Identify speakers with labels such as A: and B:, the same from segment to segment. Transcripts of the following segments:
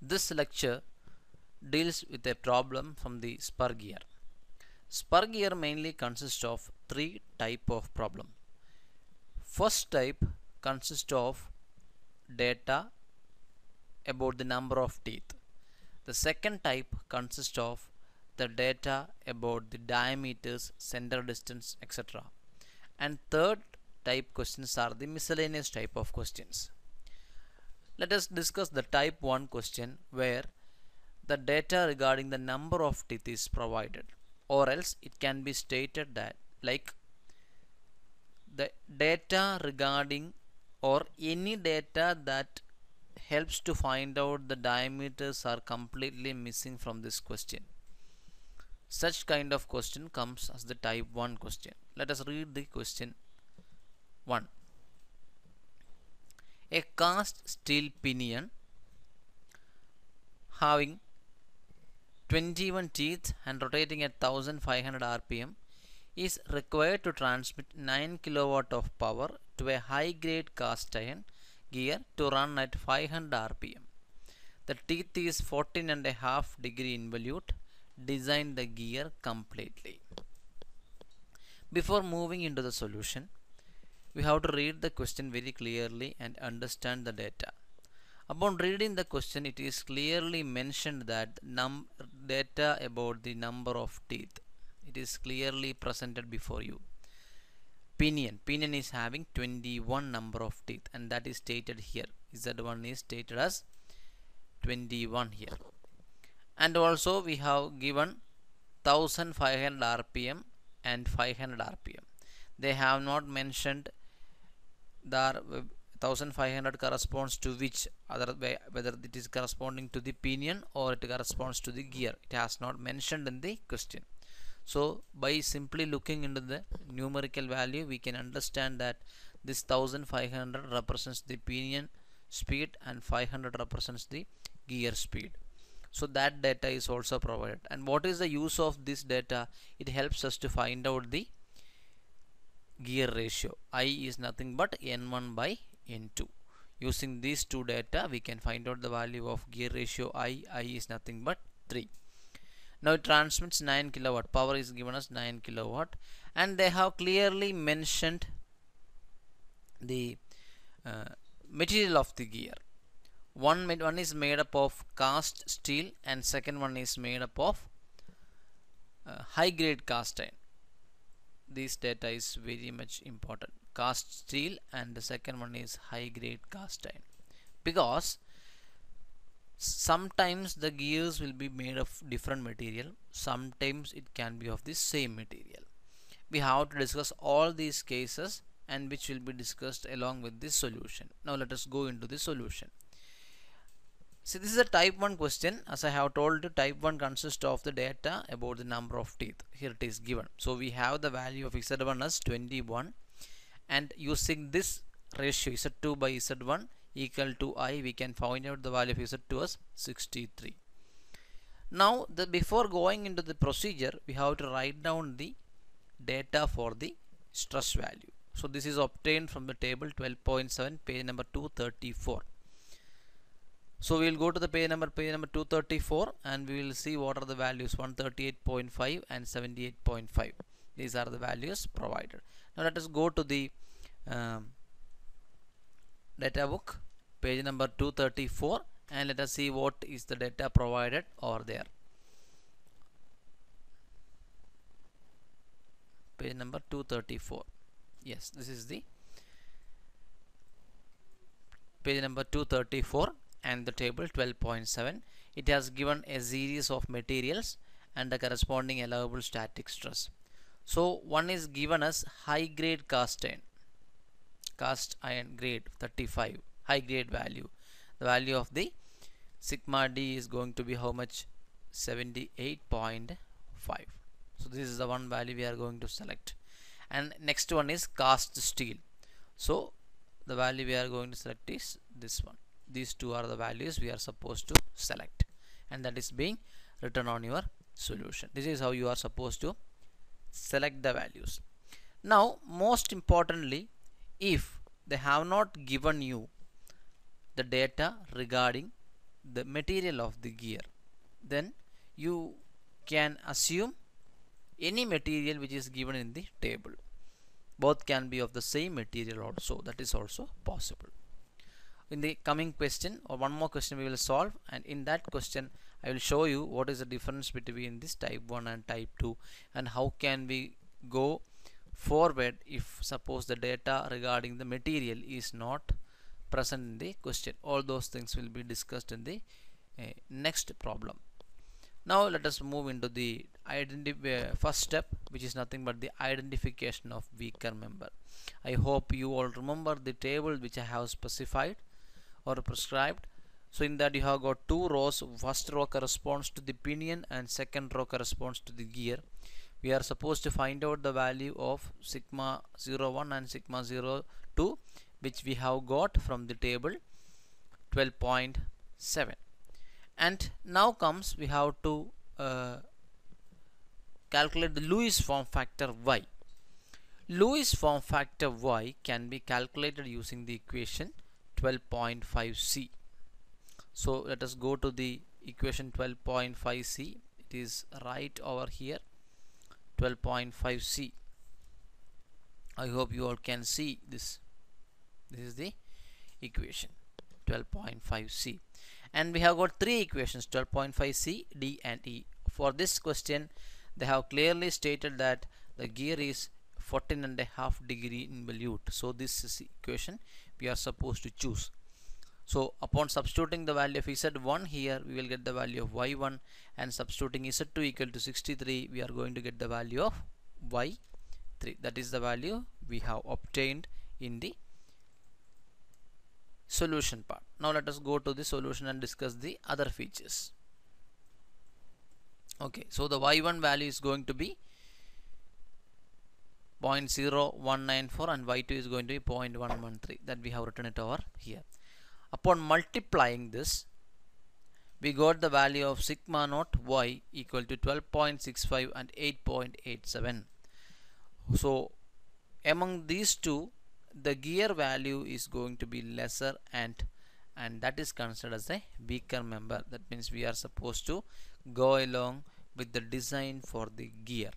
A: This lecture deals with a problem from the spur gear. Spur gear mainly consists of three types of problem. First type consists of data about the number of teeth. The second type consists of the data about the diameters, center distance, etc. And third type questions are the miscellaneous type of questions. Let us discuss the type 1 question where the data regarding the number of teeth is provided, or else it can be stated that like the data regarding or any data that helps to find out the diameters are completely missing from this question. Such kind of question comes as the type 1 question. Let us read the question 1. A cast steel pinion having 21 teeth and rotating at 1500 rpm is required to transmit 9 kW of power to a high grade cast iron gear to run at 500 rpm. The teeth is 14.5 degree involute. Design the gear completely. Before moving into the solution, we have to read the question very clearly and understand the data. Upon reading the question, it is clearly mentioned that data about the number of teeth. It is clearly presented before you. Pinion is having 21 number of teeth, and that is stated here. Z1 is stated as 21 here. And also we have given 1500 rpm and 500 rpm. They have not mentioned the 1500 corresponds to which other way, whether it is corresponding to the pinion or it corresponds to the gear. It has not mentioned in the question. So by simply looking into the numerical value, we can understand that this 1500 represents the pinion speed and 500 represents the gear speed. So that data is also provided. And what is the use of this data? It helps us to find out the gear ratio. I is nothing but N1 by N2. Using these two data, we can find out the value of gear ratio I. I is nothing but 3. Now it transmits 9 kilowatt. Power is given as 9 kilowatt. And they have clearly mentioned the material of the gear. One is made up of cast steel and second one is made up of high grade cast iron. This data is very much important. Cast steel and the second one is high grade cast iron, because sometimes the gears will be made of different material, sometimes it can be of the same material. We have to discuss all these cases and which will be discussed along with this solution. Now let us go into the solution. See, this is a type 1 question. As I have told you, type 1 consists of the data about the number of teeth. Here it is given. So we have the value of Z1 as 21, and using this ratio Z2 by Z1 equal to I, we can find out the value of Z2 as 63. Now before going into the procedure, we have to write down the data for the stress value. So this is obtained from the table 12.7, page number 234. So we will go to the page number 234 and we will see what are the values 138.5 and 78.5. These are the values provided. Now let us go to the data book, page number 234, and let us see what is the data provided over there. Page number 234. Yes, this is the page number 234 and the table 12.7. It has given a series of materials and the corresponding allowable static stress. So one is given as high grade cast iron grade 35, high grade value. The value of the sigma D is going to be how much? 78.5. So this is the one value we are going to select. And next one is cast steel. So the value we are going to select is this one. These two are the values we are supposed to select, and that is being written on your solution. This is how you are supposed to select the values. Now most importantly, if they have not given you the data regarding the material of the gear, then you can assume any material which is given in the table. Both can be of the same material also, that is also possible. In the coming question, or one more question we will solve, and in that question I will show you what is the difference between this type 1 and type 2, and how can we go forward if suppose the data regarding the material is not present in the question. All those things will be discussed in the next problem. Now let us move into the first step, which is nothing but the identification of weaker member. I hope you all remember the table which I have specified or prescribed. So in that you have got two rows. First row corresponds to the pinion and second row corresponds to the gear. We are supposed to find out the value of sigma 01 and sigma 02, which we have got from the table 12.7. And now comes we have to calculate the Lewis form factor y. Lewis form factor y can be calculated using the equation 12.5c. So let us go to the equation 12.5c. It is right over here, 12.5c. I hope you all can see this. This is the equation 12.5c, and we have got three equations, 12.5c, d and e. For this question they have clearly stated that the gear is 14.5 degree involute. So this is the equation we are supposed to choose. So upon substituting the value of z1 here, we will get the value of y1, and substituting z2 equal to 63, we are going to get the value of y3. That is the value we have obtained in the solution part. Now let us go to the solution and discuss the other features. Okay, so the y1 value is going to be 0.0194 and y2 is going to be 0.113, that we have written it over here. Upon multiplying this, we got the value of sigma naught y equal to 12.65 and 8.87. So among these two, the gear value is going to be lesser, and that is considered as a weaker member. That means we are supposed to go along with the design for the gear.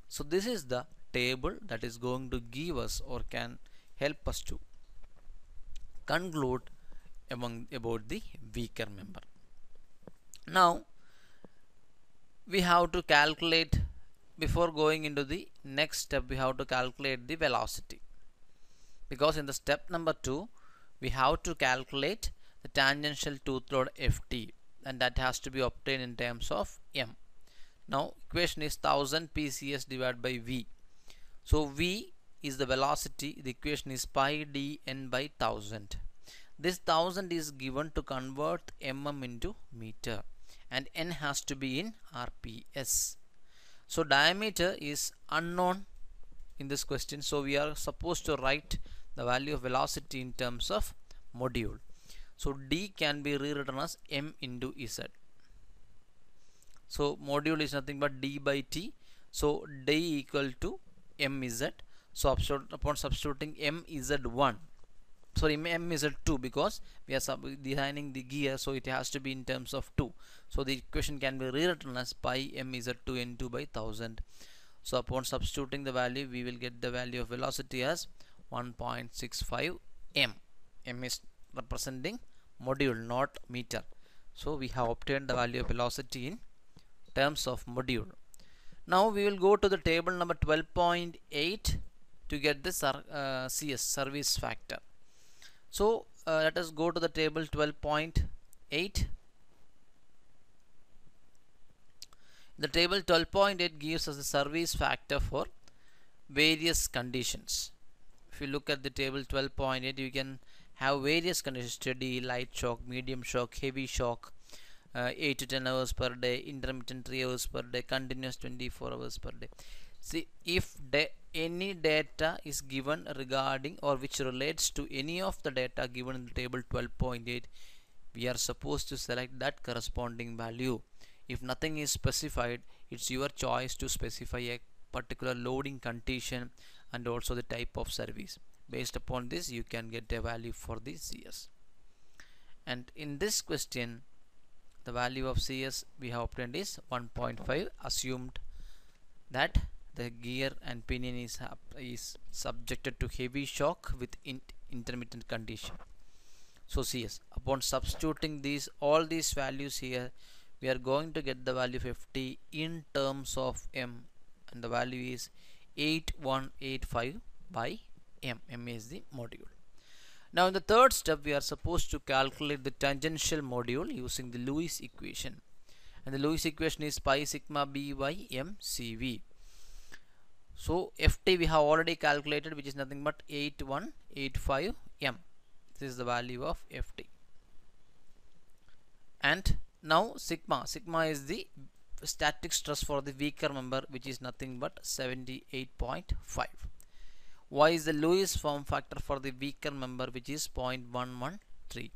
A: So this is the table that is going to give us or can help us to conclude about the weaker member. Now we have to calculate, before going into the next step, we have to calculate the velocity, because in the step number 2 we have to calculate the tangential tooth load Ft, and that has to be obtained in terms of m. Now equation is 1000 pcs divided by v. So v is the velocity, the equation is pi d n by 1000. This 1000 is given to convert mm into meter, and n has to be in rps. So diameter is unknown in this question, so we are supposed to write the value of velocity in terms of module. So d can be rewritten as m into z. So module is nothing but d by t. So d equal to mz. So upon substituting mz1, sorry, mz2, because we are designing the gear, so it has to be in terms of 2. So the equation can be rewritten as pi mz2 n2 by 1000. So upon substituting the value, we will get the value of velocity as 1.65 m. M is representing module, not meter. So we have obtained the value of velocity in terms of module. Now we will go to the table number 12.8 to get the CS, service factor. So let us go to the table 12.8. The table 12.8 gives us the service factor for various conditions. If you look at the table 12.8, you can have various conditions: steady, light shock, medium shock, heavy shock, 8 to 10 hours per day, intermittent 3 hours per day, continuous 24 hours per day. See, if any data is given regarding or which relates to any of the data given in the table 12.8, we are supposed to select that corresponding value. If nothing is specified, it's your choice to specify a particular loading condition and also the type of service. Based upon this, you can get a value for the CS. And in this question, the value of CS we have obtained is 1.5, assumed that the gear and pinion is subjected to heavy shock with intermittent condition. So CS, upon substituting all these values here, we are going to get the value of Ft in terms of M, and the value is 8185 by M. M is the module. Now in the third step, we are supposed to calculate the tangential module using the Lewis equation, and the Lewis equation is pi sigma b by m cv. So Ft we have already calculated, which is nothing but 8185 m. This is the value of Ft. And now sigma is the static stress for the weaker member, which is nothing but 78.5. Y is the Lewis form factor for the weaker member, which is 0.113.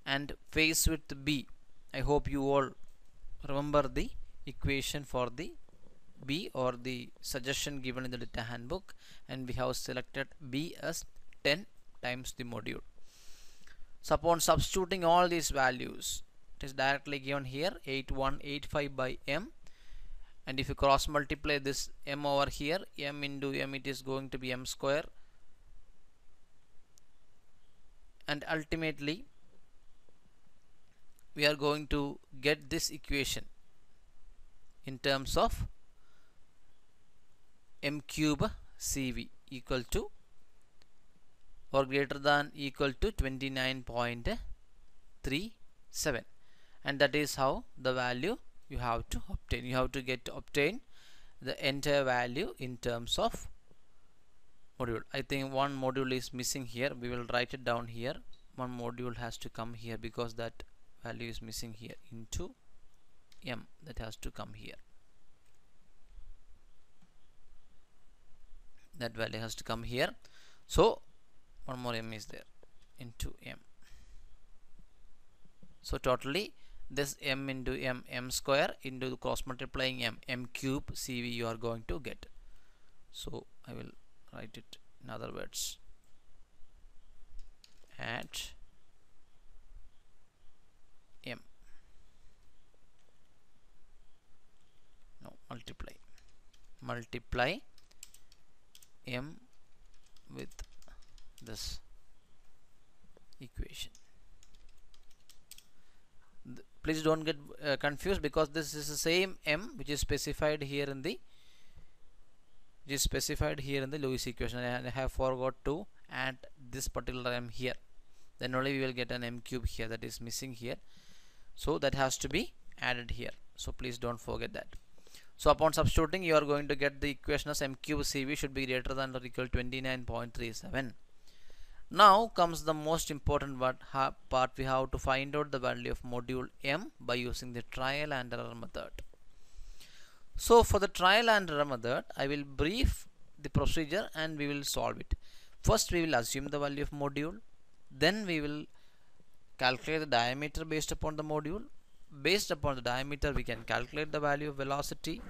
A: And phase width B, I hope you all remember the equation for the B, or the suggestion given in the data handbook, and we have selected B as 10 times the module. So upon substituting all these values, it is directly given here 8185 by m, and if you cross multiply this m over here, m into m, it is going to be m square, and ultimately we are going to get this equation in terms of m cube cv equal to or greater than equal to 29.37, and that is how the value you have to obtain. You have to obtain the entire value in terms of module. I think one module is missing here. We will write it down here. One module has to come here because that value is missing here, into m, that has to come here. That value has to come here. So one more m is there, into m. So totally this m into m square into the cross multiplying m cube cv you are going to get. So I will write it in other words, at m, no, multiply m with this equation. Please don't get confused, because this is the same m which is specified here in the Lewis equation, and I have forgot to add this particular m here. Then only we will get an m cube here, that is missing here. So that has to be added here. So please don't forget that. So upon substituting, you are going to get the equation as m cube cv should be greater than or equal to 29.37. Now comes the most important part. We have to find out the value of module m by using the trial and error method. So for the trial and error method, I will brief the procedure and we will solve it. First we will assume the value of module, then we will calculate the diameter based upon the module. Based upon the diameter, we can calculate the value of velocity,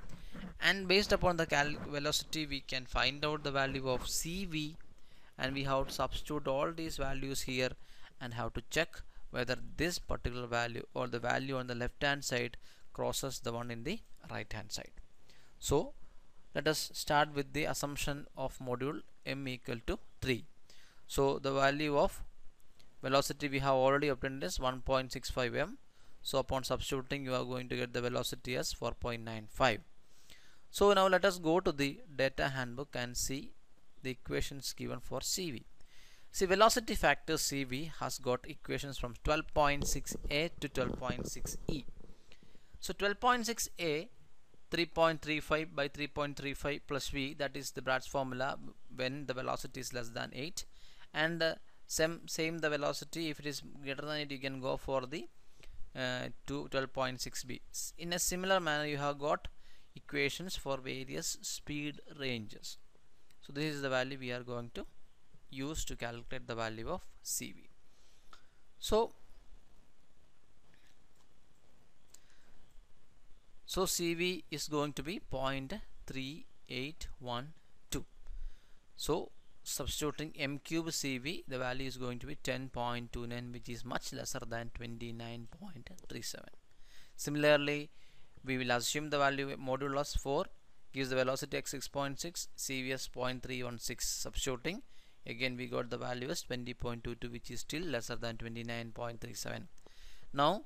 A: and based upon the velocity we can find out the value of CV, and we have to substitute all these values here and have to check whether this particular value or the value on the left hand side crosses the one in the right hand side. So let us start with the assumption of module m equal to 3. So the value of velocity we have already obtained is 1.65 m. So upon substituting, you are going to get the velocity as 4.95. So now let us go to the data handbook and see the equations given for CV. See, velocity factor CV has got equations from 12.6a to 12.6e. So 12.6a, 3.35 by 3.35 plus v, that is the Bratz formula when the velocity is less than 8, and same the velocity, if it is greater than 8 you can go for the to 12.6b. In a similar manner, you have got equations for various speed ranges. So this is the value we are going to use to calculate the value of CV. So CV is going to be 0.3812. So substituting m cube CV, the value is going to be 10.29, which is much lesser than 29.37. Similarly, we will assume the value modulus 4 gives the velocity x 6.6, CVS 0.316. Substituting, again we got the value as 20.22, which is still lesser than 29.37. Now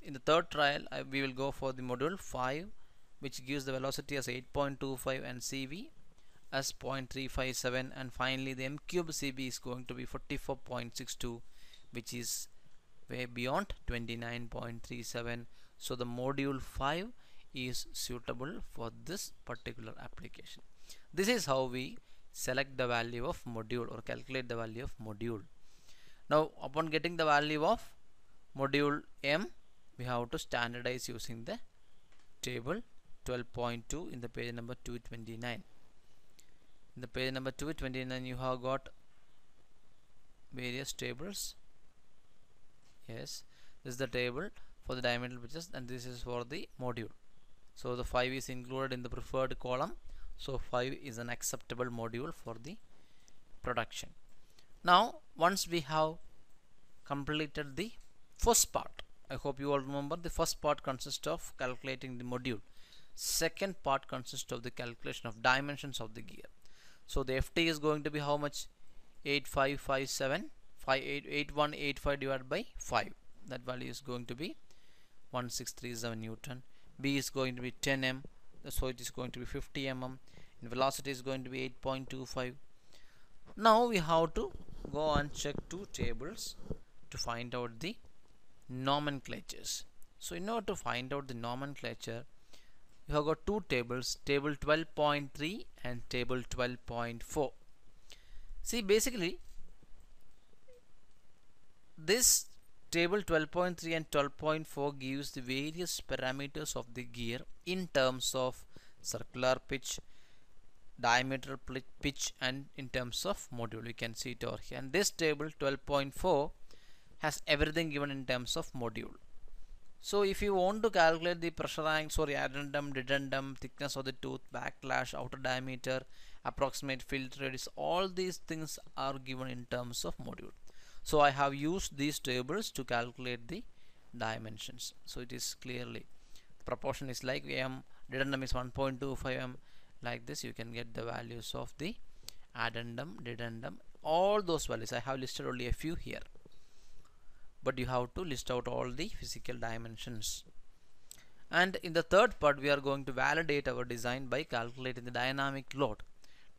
A: in the third trial we will go for the module 5, which gives the velocity as 8.25 and CV as 0.357, and finally the m cube CB is going to be 44.62, which is way beyond 29.37. So the module 5 is suitable for this particular application. This is how we select the value of module or calculate the value of module. Now upon getting the value of module M, we have to standardize using the table 12.2 in the page number 229. In the page number 229 you have got various tables. Yes, this is the table for the diameter pitches, and this is for the module. So the 5 is included in the preferred column, so 5 is an acceptable module for the production. Now once we have completed the first part, I hope you all remember the first part consists of calculating the module. Second part consists of the calculation of dimensions of the gear. So the FT is going to be how much? 8185 divided by 5. That value is going to be 1637 Newton. B is going to be 10 m, so it is going to be 50 mm, and velocity is going to be 8.25. Now we have to go and check two tables to find out the nomenclatures. So in order to find out the nomenclature, you have got two tables, table 12.3 and table 12.4. See, basically this table 12.3 and 12.4 gives the various parameters of the gear in terms of circular pitch, diameter pitch, and in terms of module. You can see it over here. And this table 12.4 has everything given in terms of module. So if you want to calculate the pressure angle, addendum, dedendum, thickness of the tooth, backlash, outer diameter, approximate filter radius, all these things are given in terms of module. So I have used these tables to calculate the dimensions. So it is clearly proportion is like m, dedendum is 1.25 m, like this. You can get the values of the addendum, dedendum, all those values. I have listed only a few here, but you have to list out all the physical dimensions. And in the third part we are going to validate our design by calculating the dynamic load.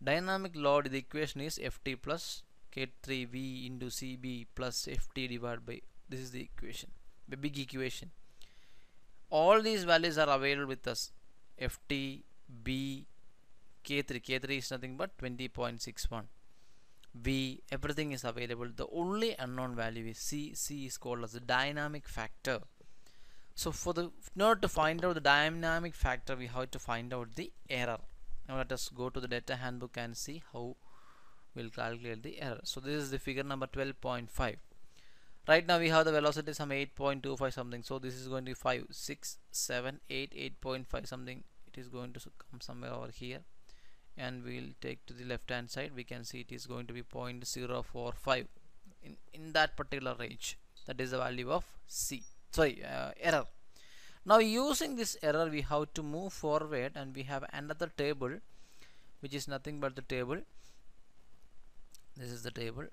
A: Dynamic load, the equation is Ft plus K3V into CB plus Ft divided by, this is the equation, the big equation. All these values are available with us. Ft, B, K3 is nothing but 20.61. V, everything is available. The only unknown value is C. C is called as the dynamic factor. So in order to find out the dynamic factor, we have to find out the error. Now let us go to the data handbook and see how we'll calculate the error. So this is the figure number 12.5. Right now we have the velocity some 8.25 something. So this is going to be 5, 6, 7, 8, 8.5 something. It is going to come somewhere over here, and we'll take to the left hand side. We can see it is going to be 0.045 in that particular range. That is the value of error. Now using this error we have to move forward, and we have another table which is nothing but the table. This is the table.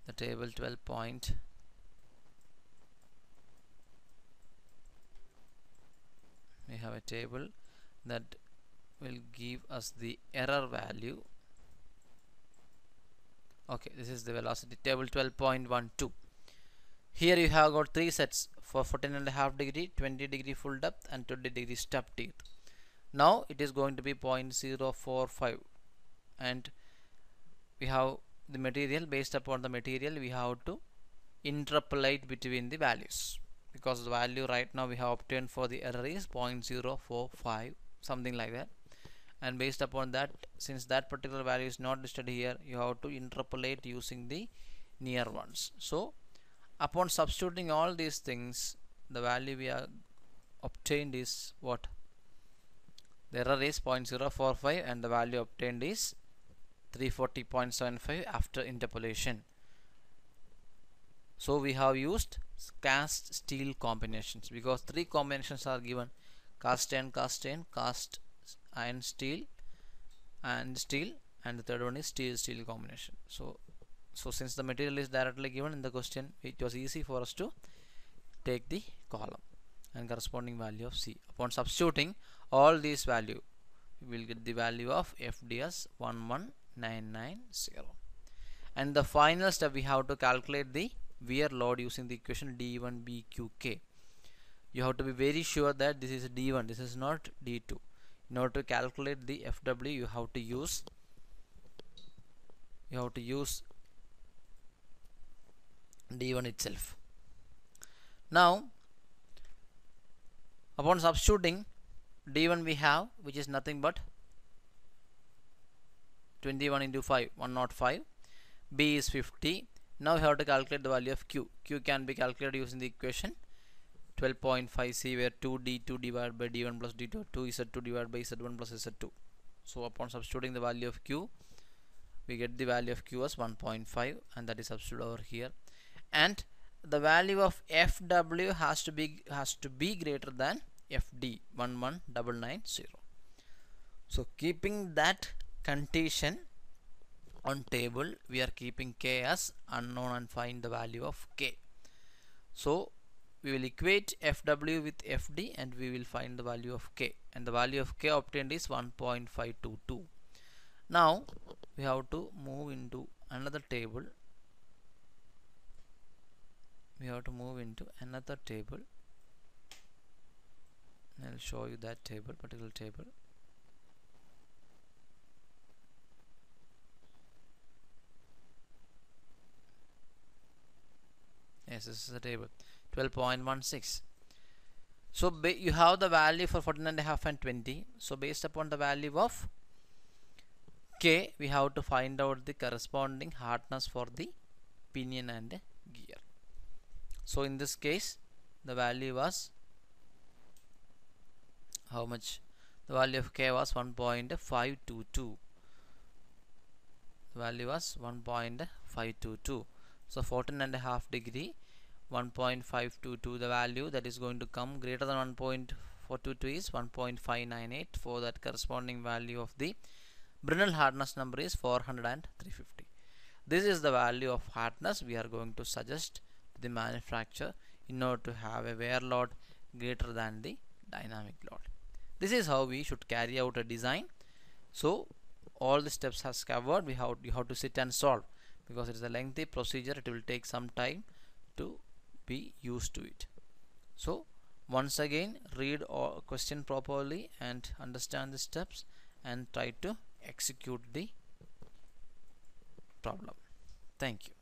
A: The table 12 point. We have a table that will give us the error value. Okay, this is the velocity table 12.12. Here you have got three sets for 14.5 degree, 20 degree full depth, and 20 degree step teeth. Now it is going to be 0.045, and we have the material. Based upon the material we have to interpolate between the values, because the value right now we have obtained for the error is 0.045, something like that. And based upon that, since that particular value is not listed here, you have to interpolate using the near ones. So upon substituting all these things, the value we have obtained is what? The error is 0.045 and the value obtained is 340.75 after interpolation. So we have used cast steel combinations because three combinations are given: cast iron, cast iron steel, and steel, and the third one is steel combination. So since the material is directly given in the question, it was easy for us to take the column and corresponding value of C. Upon substituting all these value, we will get the value of FD as 11990. And the final step, we have to calculate the wear load using the equation D1BQK. You have to be very sure that this is D1, this is not D2. In order to calculate the FW, you have to use D1 itself. Now upon substituting D1, we have, which is nothing but 21 into 5, 105. B is 50. Now we have to calculate the value of Q. Q can be calculated using the equation 12.5C, where 2D2 divided by D1 plus D2, 2Z2 divided by Z1 plus Z2. So upon substituting the value of Q, we get the value of Q as 1.5, and that is substituted over here. And the value of FW has to be greater than FD, 11990. So keeping that condition on table, we are keeping K as unknown and find the value of K. So we will equate FW with FD and we will find the value of K, and the value of K obtained is 1.522. Now we have to move into another table. I'll show you that particular table. Yes, this is the table 12.16. So you have the value for 14.5 and 20. So based upon the value of K, we have to find out the corresponding hardness for the pinion and gear. So in this case, the value was how much? The value of K was 1.522. The value was 1.522. So 14.5 degree, 1.522, the value that is going to come greater than 1.422 is 1.598. For that corresponding value of the Brinell hardness number is 400 and 350. This is the value of hardness we are going to suggest to the manufacturer in order to have a wear load greater than the dynamic load. This is how we should carry out a design. So all the steps has covered. You have to sit and solve, because it is a lengthy procedure. It will take some time to be used to it. So once again, read all question properly and understand the steps and try to execute the problem. Thank you.